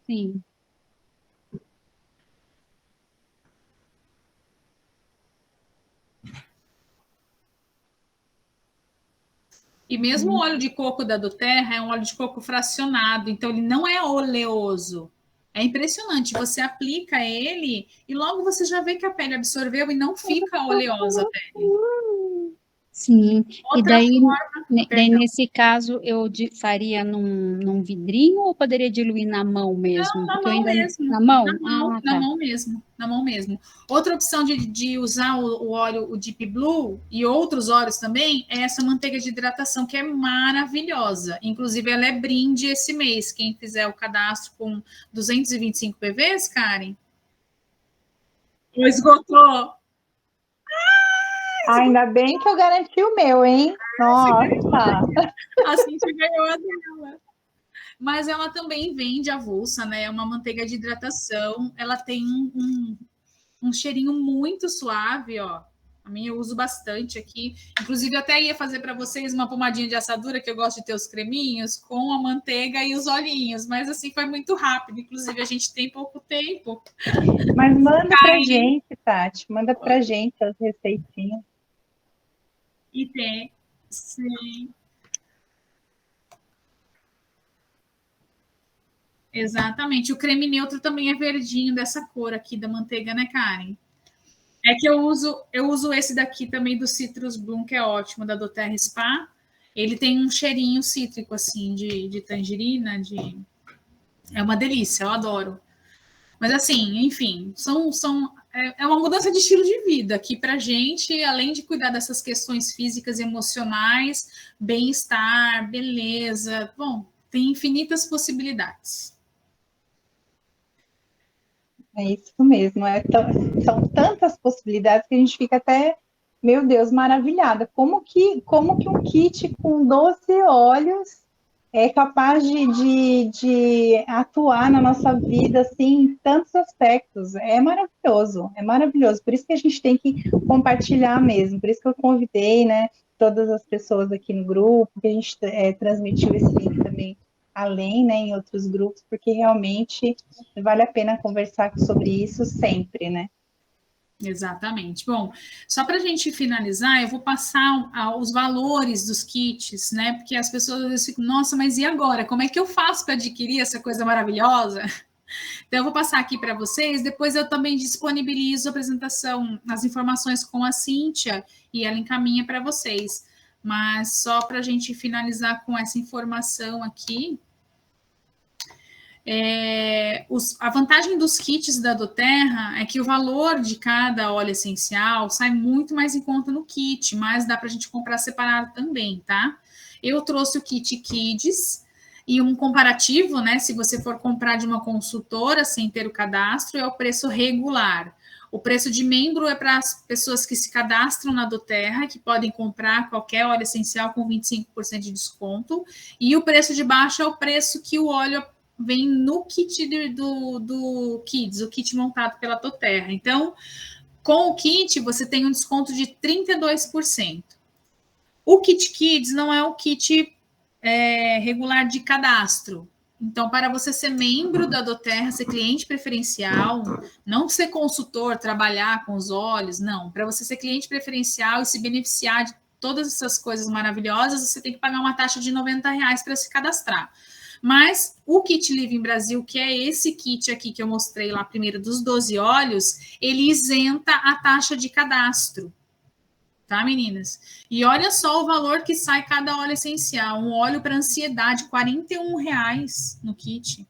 [SPEAKER 3] Sim.
[SPEAKER 2] E mesmo o óleo de coco da doTERRA é um óleo de coco fracionado, então ele não é oleoso. É impressionante, você aplica ele e logo você já vê que a pele absorveu e não fica oleosa a pele.
[SPEAKER 3] Sim, e
[SPEAKER 2] Outra
[SPEAKER 3] daí,
[SPEAKER 2] forma,
[SPEAKER 3] daí
[SPEAKER 2] perdão.
[SPEAKER 3] nesse caso eu faria num vidrinho ou poderia diluir na mão mesmo?
[SPEAKER 2] Na
[SPEAKER 3] Porque eu
[SPEAKER 2] mão
[SPEAKER 3] ainda
[SPEAKER 2] mesmo,
[SPEAKER 3] na mão? Ah,
[SPEAKER 2] na
[SPEAKER 3] tá.
[SPEAKER 2] mão mesmo, na mão mesmo. Outra opção de usar o óleo, o Deep Blue e outros óleos também é essa manteiga de hidratação que é maravilhosa. Inclusive ela é brinde esse mês. Quem fizer o cadastro com 225 PVs, Karen, ou esgotou.
[SPEAKER 1] Ainda bem que eu garanti o meu, hein? Nossa!
[SPEAKER 2] A Cintia ganhou a dela. Mas ela também vende avulsa, né? É uma manteiga de hidratação. Ela tem um cheirinho muito suave, ó. A minha eu uso bastante aqui. Inclusive, eu até ia fazer para vocês uma pomadinha de assadura, que eu gosto de ter os creminhos, com a manteiga e os olhinhos. Mas, assim, foi muito rápido. Inclusive, a gente tem pouco tempo.
[SPEAKER 1] Mas manda pra gente, Tati. Manda pra gente as receitinhas.
[SPEAKER 2] E tem. Sim, exatamente. O creme neutro também é verdinho, dessa cor aqui da manteiga, né, Karen? É que eu uso esse daqui também do Citrus Bloom, que é ótimo, da doTERRA Spa. Ele tem um cheirinho cítrico, assim, de tangerina, é uma delícia, eu adoro. Mas assim, enfim, é uma mudança de estilo de vida que pra gente, além de cuidar dessas questões físicas e emocionais, bem-estar, beleza, bom, tem infinitas possibilidades.
[SPEAKER 1] É isso mesmo. São tantas possibilidades que a gente fica até, meu Deus, maravilhada. Como que um kit com 12 óleos é capaz de atuar na nossa vida assim, em tantos aspectos? É maravilhoso, é maravilhoso. Por isso que a gente tem que compartilhar mesmo. Por isso que eu convidei, né, todas as pessoas aqui no grupo, que a gente transmitiu esse link também além, né, em outros grupos, porque realmente vale a pena conversar sobre isso sempre, né?
[SPEAKER 2] Exatamente. Bom, só para a gente finalizar, eu vou passar os valores dos kits, né? Porque as pessoas às vezes ficam, nossa, mas e agora? Como é que eu faço para adquirir essa coisa maravilhosa? Então, eu vou passar aqui para vocês. Depois, eu também disponibilizo a apresentação, as informações com a Cíntia e ela encaminha para vocês. Mas só para a gente finalizar com essa informação aqui, a vantagem dos kits da doTERRA é que o valor de cada óleo essencial sai muito mais em conta no kit, mas dá para a gente comprar separado também, tá? Eu trouxe o kit Kids e um comparativo, né? Se você for comprar de uma consultora sem ter o cadastro, é o preço regular. O preço de membro é para as pessoas que se cadastram na doTERRA, que podem comprar qualquer óleo essencial com 25% de desconto. E o preço de baixo é o preço que o óleo vem no kit do Kids, o kit montado pela doTERRA. Então, com o kit, você tem um desconto de 32%. O kit Kids não é o kit regular de cadastro. Então, para você ser membro da Doterra, ser cliente preferencial, não ser consultor, trabalhar com os olhos, não. Para você ser cliente preferencial e se beneficiar de todas essas coisas maravilhosas, você tem que pagar uma taxa de R$ 90 para se cadastrar. Mas o Kit Living Brasil, que é esse kit aqui que eu mostrei lá primeiro dos 12 óleos, ele isenta a taxa de cadastro. Tá, meninas? E olha só o valor que sai cada óleo essencial. Um óleo para ansiedade, R$ 41 no kit.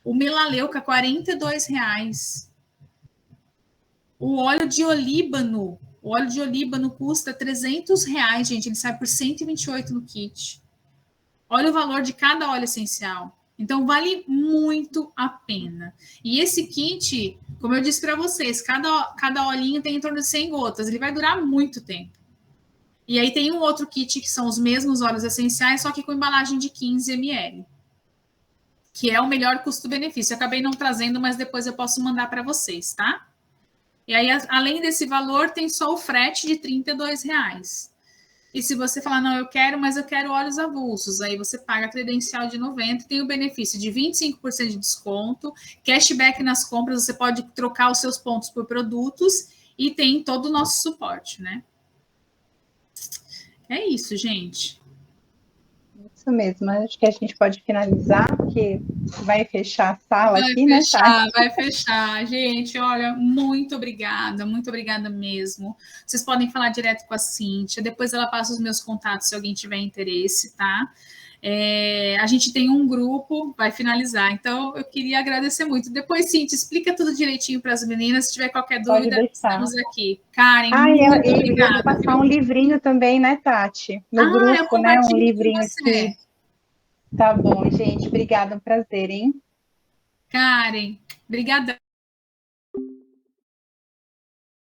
[SPEAKER 2] O melaleuca, R$ 42. O óleo de olíbano custa R$ 300, gente. Ele sai por 128 no kit. Olha o valor de cada óleo essencial. Então, vale muito a pena. E esse kit, como eu disse para vocês, cada olhinho tem em torno de 100 gotas. Ele vai durar muito tempo. E aí tem um outro kit que são os mesmos óleos essenciais, só que com embalagem de 15 ml. Que é o melhor custo-benefício. Eu acabei não trazendo, mas depois eu posso mandar para vocês, tá? E aí, além desse valor, tem só o frete de R$ 32. E se você falar, não, eu quero, mas eu quero óleos avulsos, aí você paga a credencial de 90, tem o benefício de 25% de desconto, cashback nas compras, você pode trocar os seus pontos por produtos e tem todo o nosso suporte, né? É isso, gente.
[SPEAKER 1] Isso mesmo, acho que a gente pode finalizar, porque vai fechar a sala aqui, né, Tati?
[SPEAKER 2] Vai fechar. Gente, olha, muito obrigada mesmo. Vocês podem falar direto com a Cíntia, depois ela passa os meus contatos se alguém tiver interesse, tá? A gente tem um grupo, vai finalizar, então eu queria agradecer muito. Depois, Cíntia, explica tudo direitinho para as meninas, se tiver qualquer dúvida, estamos aqui. Karen, muito obrigada.
[SPEAKER 1] Eu vou passar um livrinho também, né, Tati? No grupo, né, um livrinho aqui. Tá bom, gente, obrigada, um prazer, hein?
[SPEAKER 2] Karen, obrigada.